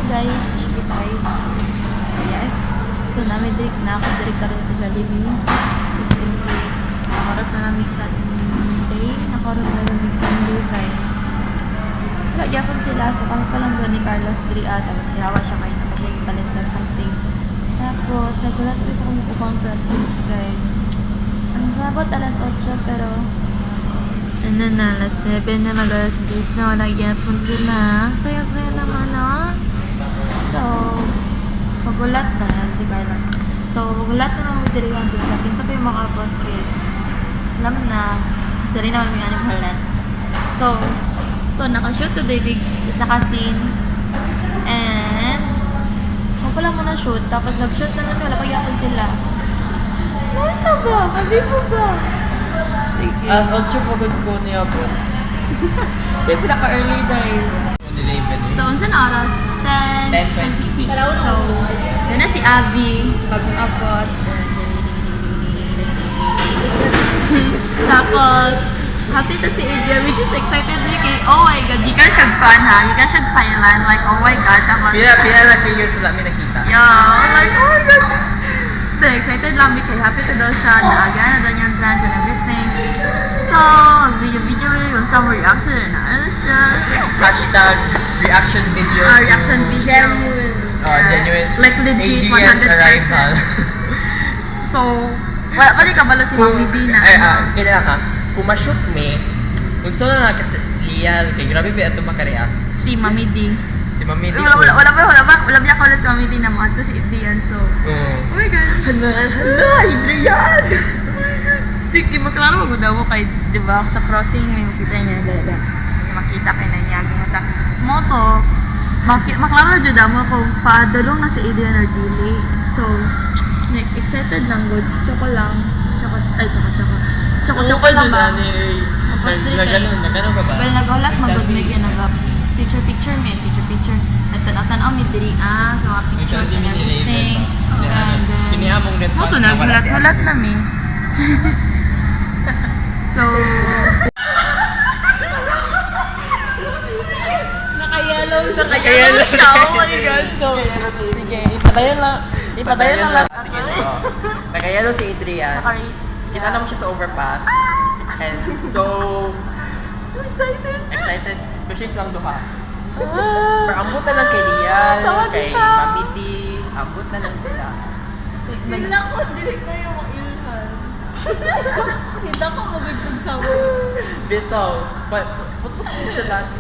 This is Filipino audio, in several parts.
guys, sige tayo. Ayan. So namin direct na ako direct karoon sa Jollibee. So you can see, nakarot na namin Sunday. Nakarot na namin Sunday kay nagyapon sila. So kami pa lang doon ni Carlos Dria. Tapos siyawa siya kayo na mag-talent or something. Tapos nagulat ko sa kumukupang classmates kay ang sabot alas 8 pero ano na, alas 9 na mag-alas 10 na wala yapon sila. Saya-saya naman, no? So, magulat na yan si Carlos. So, magulat na naman dito yung sa akin. Sa yung makabot kay alam na, sari naman may anim halan. So, ito, nakashoot today big isa ka scene. And, ako lang muna shoot. Tapos nag-shoot na namin, wala pa yapon sila. Ano ba? Sabi mo ba? As 8 po good ko niya po. Kaya pinaka-early dahil. So, unsan oras? 10:26. So, yun na si Abby. Pag-abot. Tapos, happy to si Adria, which is excited me kay, oh my god, di ka siya fan ha? Di ka siya Thailand, like, oh my god. Tapos, Pila lang 2 years na namin nakita. yeah, like, oh my god. Then, excited lang me kay, happy to daw siya, naaga na daw niyang plans and everything. So, video yung some reaction, ano siya? Hashtag reaction video. Reaction video. Genuine. Like legit, 100%. Adrian's arrival. So, wala pa rin kabalo si Mami D na. Kaya na ka, kung ma-shoot me, gusto na na kasi Lial, kay grabe ba ito makareact? Si Mami D. Si Mami D. Wala biya ko ulit si Mami D na mga ito si Adrian. So, oh my god. Hala, Adrian! Di maklaro mag-udaw ko kay, di ba, sa crossing, may makita niya galaga. May makita kay Nanyagi mata. Moto, maklaro na dyan mo kung paadalong na si Adrian or delay. So, excited lang, good. Choco lang. Choco lang ba? Tapos Nagano ka ba? Well, nag-ulat mag-good na yun. Picture me. Nagtanaw mi diri so pictures and everything. And Piniamong response moto naghulat na mi. So, naka-yellow siya. Oh my god. So, sige, ipadayan lang. Nagayalo si Adrian. Naka-rate. Kita naman siya sa overpass. And so excited. Kushes lang duha. Pero ambot na lang kay Lial, kay Mami D. Ambot na lang sila. Bigla ko, dili ko yung makilhan. Kita ko magagdag sa mo. Bitaw, putot din siya dati.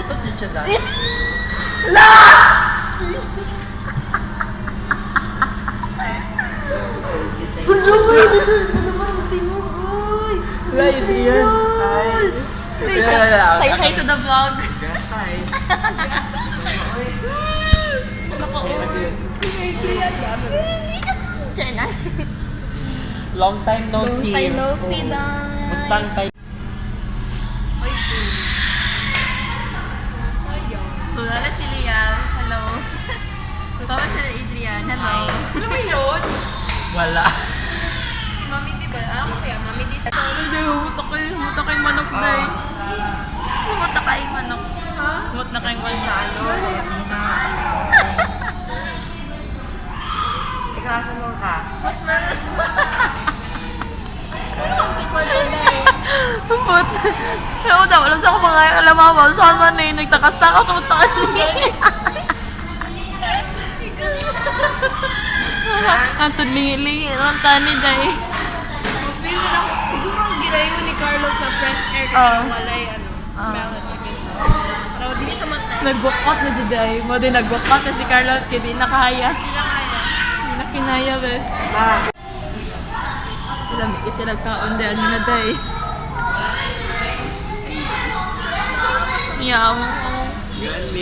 Putot din siya dati. La! Gulo mo! Ano naman ang tingog, uy! Wala, Adrian. Say hi to the vlog. Hi. Chena. Long time no see. Long time no see lang. Mustang tayo. So, wala si Lial. Hello. Tama si Adrian. Hello. Ano ba yun? Wala. Si Mami di ba? Ano ko siya? Mami di sa... Hindi, humutak kay manok, day. Humutak kay manok. Humutak kay manok sa ano. Ikaw, asan mo ka? Mas meron. Humut. Ako daw, alam sa ako mga alamawa. Saan man eh, nagtakas-takas, humutak niya. Ang tudlingi-lingi lang tani, day. Feel mo lang, siguro ang ginayon ni Carlos na fresh air kaya walay, smell na chicken. Pero hindi siya matay. Nag-walkout na dyan, day. Mo din nag-walkout na si Carlos, kaya di nakahaya. Hindi na kinaya, bes. Ilamig kasi nagkaon din, ano na, day. Niya mo.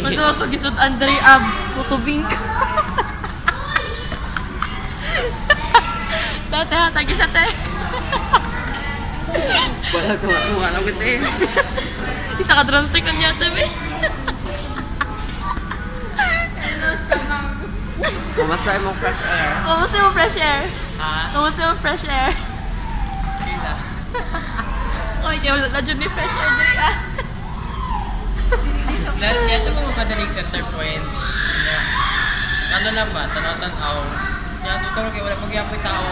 Masuot ko gisod Andre Ab, kutubing ka. Dati ha, tagi sa te. Wala ko ito eh. Isa ka drumstick ang yata, be. Kumusta yung fresh air? Kumusta yung fresh air? Ha? Kumusta yung fresh air? Kila. Oy, kaya wala na dyan may fresh air dali ah. Dahil dito ko kadaling center point. Ano lang ba? Tanaw-tanaw. Kaya tutulog kayo, wala pag-iapoy tao.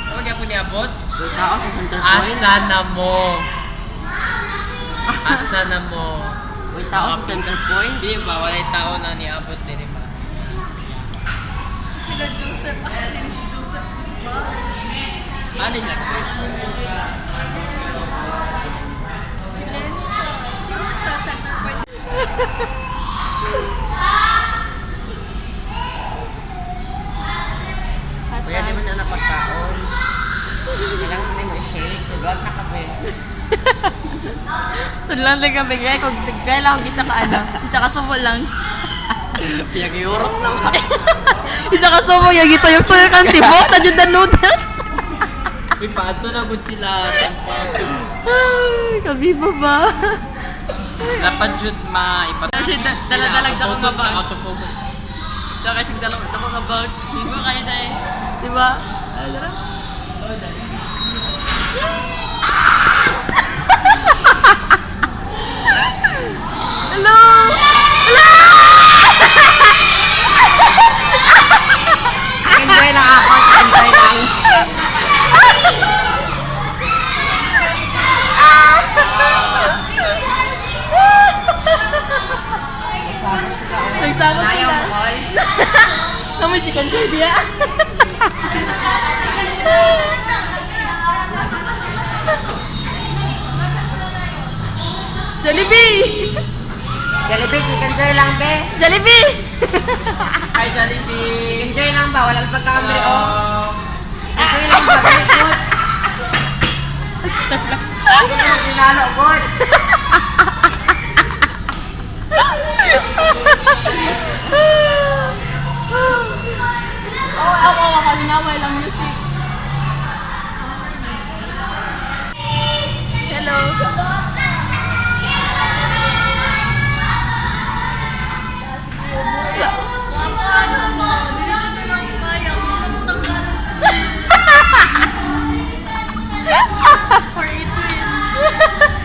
Wala pag-iapoy niabot. Tao sa center point. Asa na mo? Asa na mo? May tao sa center point. Di ba? Wala yung tao na niabot din, di ba? Sila Joseph. Ano si Joseph? Ano sila kapag? Si Lenny sa center point. Kaya di man na napagkaon. Kailangan mo mo i-shake. Tugat na kape. Tudlan lang kami kaya kung nagdala lang isa ka ano, isa ka sumo lang. Piyag-iurot naman. Isa ka sumo yung ito yung tuyo kang tibok na dyan na noodles. Uy, paano na po sila sa Ay, kabiba ba? Dapat jud ma-ipat. Kasi dala-dalag ako nga ba? Autofocus. Dala kasi dalag ako nga ba? Hindi mo kaya na eh. Diba? Hello! Enjoy lang ako. Enjoy lang. Nagsama Ayaw sila. mo, Col. Naman chicken curry ah. Jollibee! Jollibee, chicken joy lang, be. Jollibee! Hi, Jollibee! Chicken joy lang ba? Walang pagkakamali, oh. Um, Enjoy lang ba? Very good. Hindi ko mo ginalo, good. Oh, ako kanina walang music. Hello.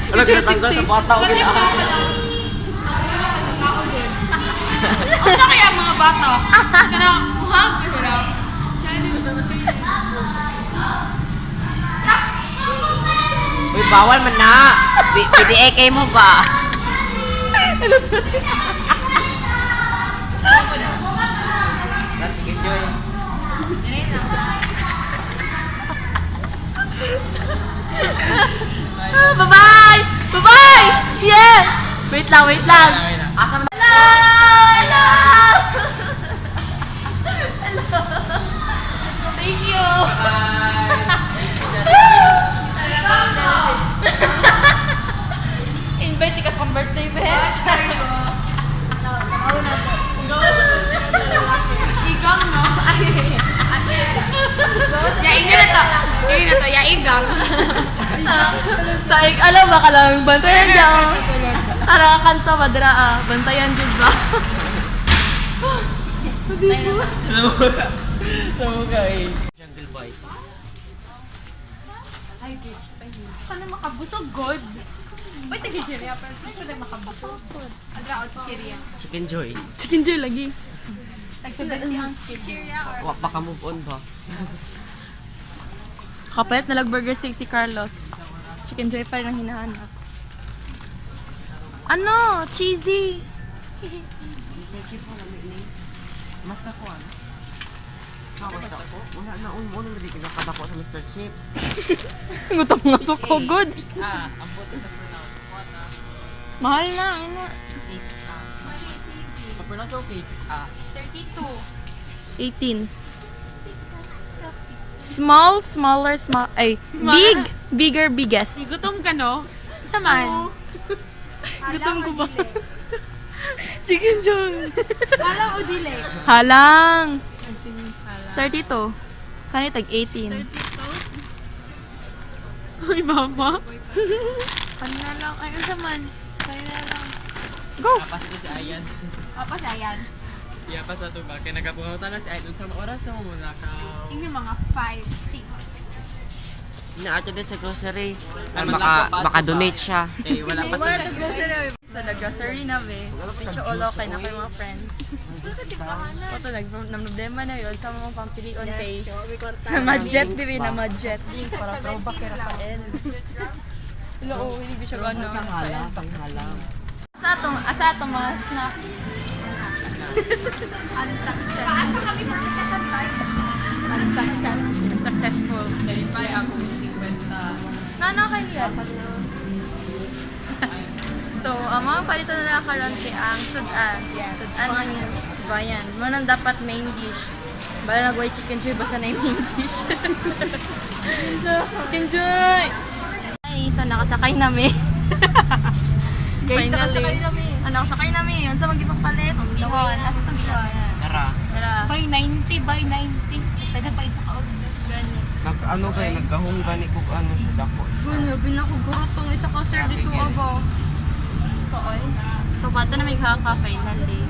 Wala, kinatanggal sa bata o ginaan. Ano kaya mga bata? Kana muhag ko sila. Uy, bawal man na. PDAK mo ba? Chicken joy. Bye-bye! Bye-bye! Yeah! Wait lang, wait lang. Asa mo? Hello! Hello! Hello! Thank you! Invite ka sa birthday, bitch! Igang, no? Yaingin na to. Yaingin na to. Yaigang. Taig, alam ba ka lang, bantayan dyan. Tara, kanto, madra ah. Bantayan dyan ba? sa mukha eh. Jungle boy. Ay, bitch. Paano makabusog, God? Wait, nagkikirya pa. Ito na makabusog. Agra out kiriya. Chicken joy. Chicken joy lagi. Tagtudati ang chichirya or Baka move on ba? Kapalit na burger steak si Carlos. Chicken joy pa rin ang hinahanap. Ano? Cheesy! Mas na ko ano? Mas ako? Wala na unang hindi kinakadako sa Mr. Chips. Gutom nga so ko, good. Ang buti sa pronounce. Mahal na, ano? Sa pronounce okay. 32. 18. Small, smaller, small. Ay, big, bigger, biggest. Gutom ka, no? Saman. Gutom ko ba? Chicken joy. Halang o dili? Halang. 32. Kanina tag 18. Uy, mama. Kanina lang. Ay, ano saman? Kanina lang. Go. Pas ito si Ayan. Apa sayan? Iya, pas ito ba? Kaya nagkapunta na si Ayan. Sa oras na mo muna ka. Yung mga 5, 6. Inaato din sa grocery. Ay, Baka donate siya. Eh, wala pa Wala to grocery. Sa la grocery na be. Medyo ulo kay na kay mga friends. Oto nag-problema na yun sa mga pampilion kay na madjet bibi na madjet. Para throwback kay Rafael. Hello, hindi ko siya gano'n. Panghalang. Asa atong mga snacks. Successful. Verify ako 50. Nana kay niya. So, ang mga palito na nakaroon kay ang sudan. Sudan ng bayan. Manang dapat main dish. Bala nag-white chicken joy, basta na yung main dish. Chicken joy! Ay, so nakasakay namin. Finally. Nakasakay namin. Yun sa magipagpalit. Bihon. Asa itong bihon? Tara. Tara. By 90, by 90. Taga pa isa ka. Gani. Ano kayo, nagkahong gani ko ano siya dako. Gani, binakugurot tong isa ka sir dito abo. Oy. So, pato na may kaka finally.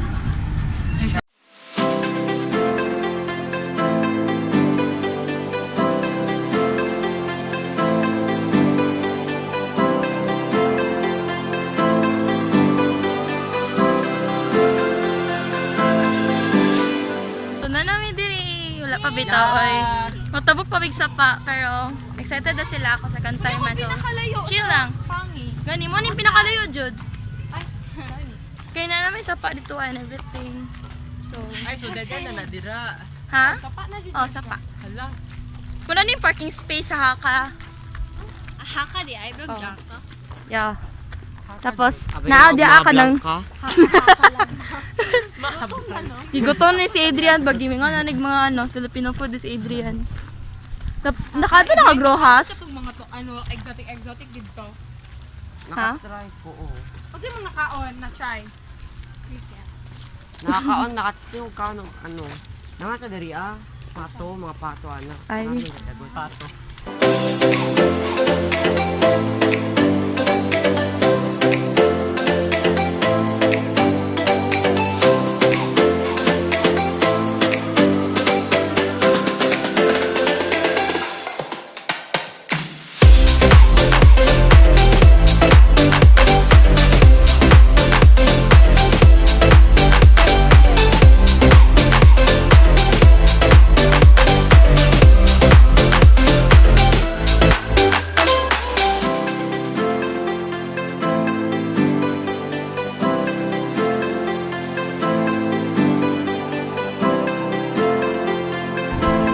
Na namin diri, wala pa bitaw oy. Matabok pa big sapa pero excited na sila ako sa kanta man so chill lang. Gani mo ni pinakalayo jud. Kaya na namin sapa dito and everything. So, Ay, so dead na nadira. ha? Oh, sapa. Hala. Muna ni parking space sa Haka. Haka di ay vlog Oh. jaka. Yeah. Tapos, naadya ka ng... Gigutom ni si Adrian. Bagimingan na mga ano, Filipino food si Adrian. Nakato na ka-grohas? Itong mga to, ano, exotic dito. Nakatry ko, oo. Pati mo nakaon na try. Nakakaon, nakatisting ko ka ng ano. Nangata diri pato, mga pato, ano. Ay. Pato.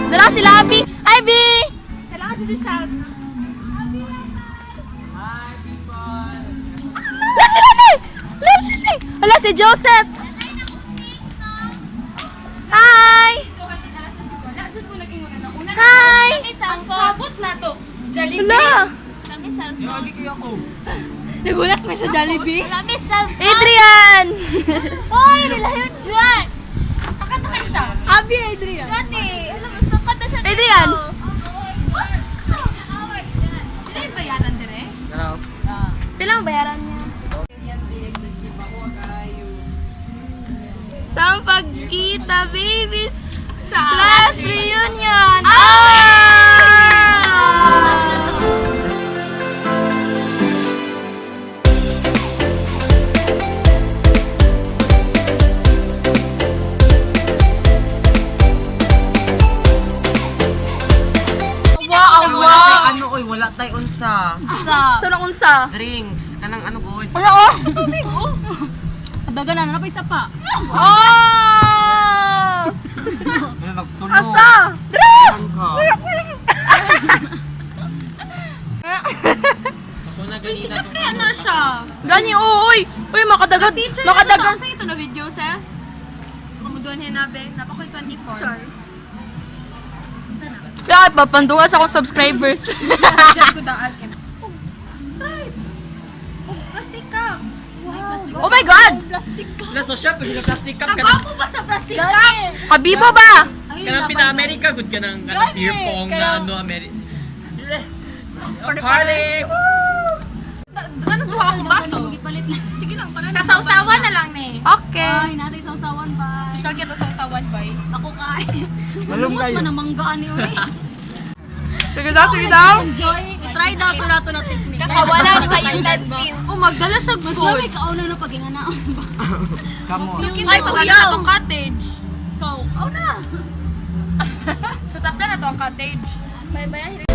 Dala sila, Abby! Ivy! Kailangan dito siya. Wala sila ni! Wala si Joseph! Hi! Hi! Ang sabot na to. Jollibee. Wala! Hindi kayo ako. Nagulat mo sa Jollibee? Adrian! Hoy, nila yun dyan. Nakata kayo siya. Abi, Adrian. Gani! Adrian! Sila yung bayaran din eh. Pero, Pilang bayaran niya? Sa pagkita, babies! Class reunion! Wala tayo unsa. Sa? Tulong unsa? Drinks. Kanang ano ko. Wala oh! Daga na, na pa isa pa. Oh! Ano nagtulog. Asa? Saan ka? ako na ganina Sikat kaya na siya. Gani, uy! Uy, makadagan! Makadagan! Sa ito na video, sir? Kamuduan hinabi. Napakoy 24. Sure. Kaya papanduwas akong subscribers. Just ko daan. Plastic cups. Wow. Oh my God! Plastic cups. Wala so siya, pag plastic cup ka na. Kagwapo ba sa plastic cup? Habibo ba? Kanang pina-America, good ka ng ano, beer pong na ano, America. Party! Ano buha akong baso? Sige lang, sa sausawan na lang eh. Okay. Ay, natin sausawan ba? Social kito sausawan ba? Ako kain. Malum Lumus kayo. man ang manggaan ni Uy. Sige daw. Try daw to na to na technique. Wala sa intensive. Oh, magdala siya food. Mas lamig kauna na pag inganaon ba? Ay, pag-ala na tong cottage. Ikaw, na. So, tapla na to ang cottage. Bye-bye.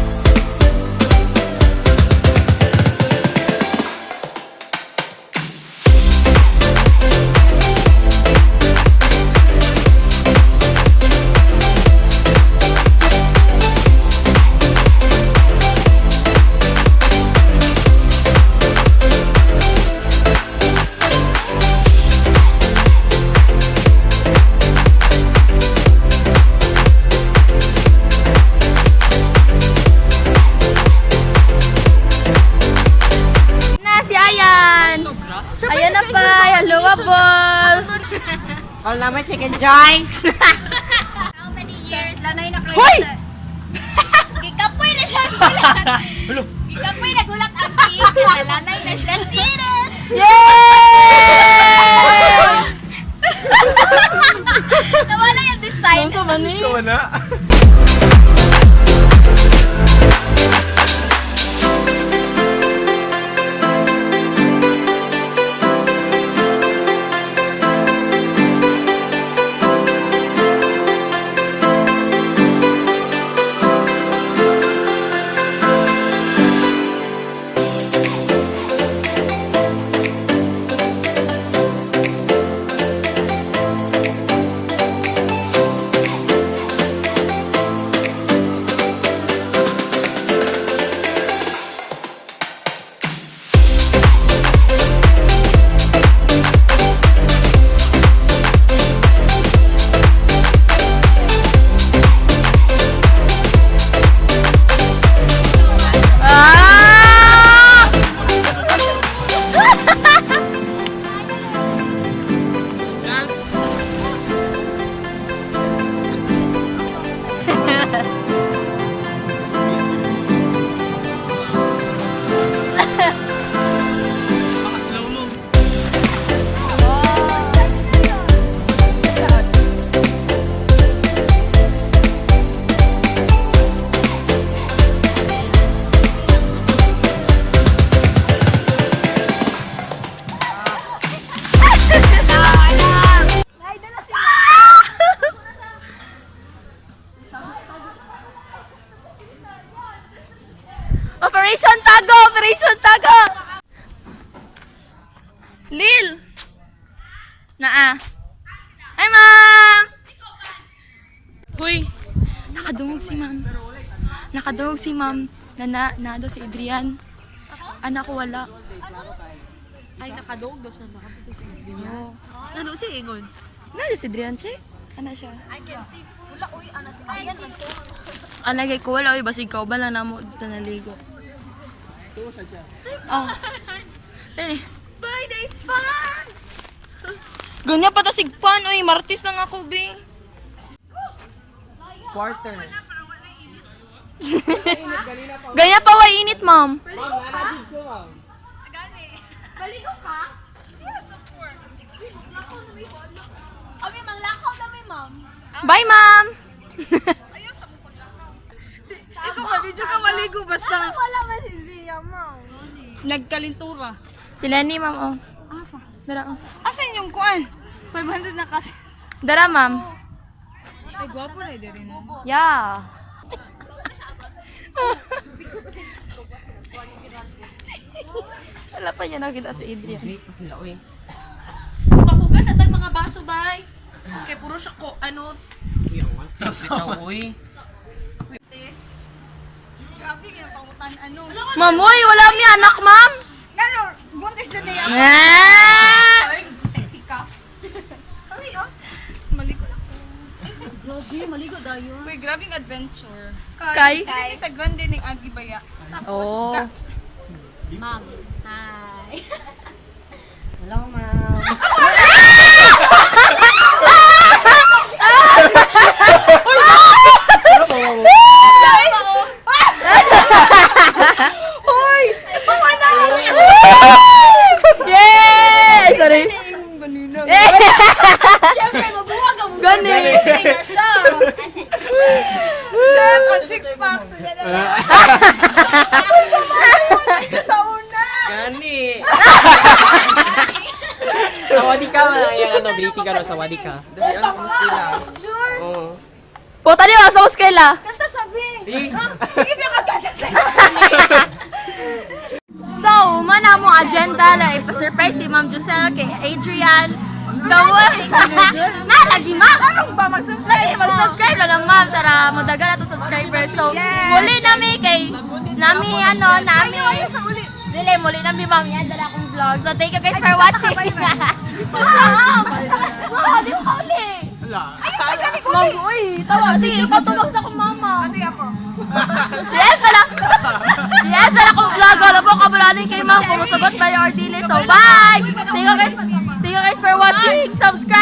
Ayan na pa, hello ball. All naman chicken joy. How many years? Lanay na kayo. Hoy! Gikapoy na siya gulat. Gikapoy na gulat ang cake. Nalanay na siya serious. Yay! Nawala yung design. Wala. Operation Tago! Operation Tago! Lil! Naa. Hi, ma'am! Huy! Nakadungog si ma'am. Nakadungog si ma'am. Nado si Adrian. Anak ko wala. Ay, nakadog daw siya. Nakapito si Yo. Ano si Ingon? Nado si Adrian, che? Ano siya? I can see food. Wala, uy, anas. Ayan, Alagay ko wala. Uy, basig ka. Bala na mo. Dito naligo. Tuusan siya. Oh. Eh. Bye, day fun! Ganyan pa ta sigpan. Uy, martis na nga ako, be. Quarter. Ganyan pa, way init, ma'am. Baligo ka? Yes, of course. Abi, manglakaw na may ma'am. Bye, ma'am. Ikaw, malidyo ka maligo basta. Wala ba si Zia, ma'am? Nagkalintura. Si Lenny, ma'am, oh. Dara, oh. Asan yung kuan? 500 na kasi. Dara, ma'am. Ay, gwapo na rin. Yeah. Wala pa niya nakita si Adrian. Wait pa sila, uy. Pahugas at mga baso, bay. Kaya puro siya ko, ano. Uy, ang wala. Bitaw, uy. Grabe, kaya pangutan, ano. Ma'am, uy, wala mi anak, ma'am. Ano, buntis na day ako. Ah! Sorry, sexy ka. Sorry, oh. Maligo na ko. Grabe, maligo dayo. Uy, grabing adventure. Kay? Hindi sa grande ng Agibaya. Oh. Ma'am, hi. Hello, ma'am. Hoy! Yay! Sorry. Siyempre, mabuwag ang Gani. siya. 7 on 6 packs. no, greeting ka no, sa wadi ka. Dali, anak mo sila. Sure. Oo. Puta niyo, sa uskela. Kanta sabi. Eh, Sige, biya ka kanta So, mana mo agenda na ipa-surprise si Ma'am Giselle kay Adrian. So, na lagi ma. Anong ba mag-subscribe? Mag-subscribe na lang ma'am para madagal na to subscribers. So, muli nami kay nami Dili, muli nami ma'am yan dala akong vlog. So, thank you guys for watching. Ma'am, di mo kauli. Ma'am, uy, tawa. Sige, ikaw tumag sa akong mama. Kasi ako. Yes, wala akong vlog. Wala po kabulanin kay ma'am. Kung masagot ba yung dili. So, bye! Thank you guys for watching. Subscribe!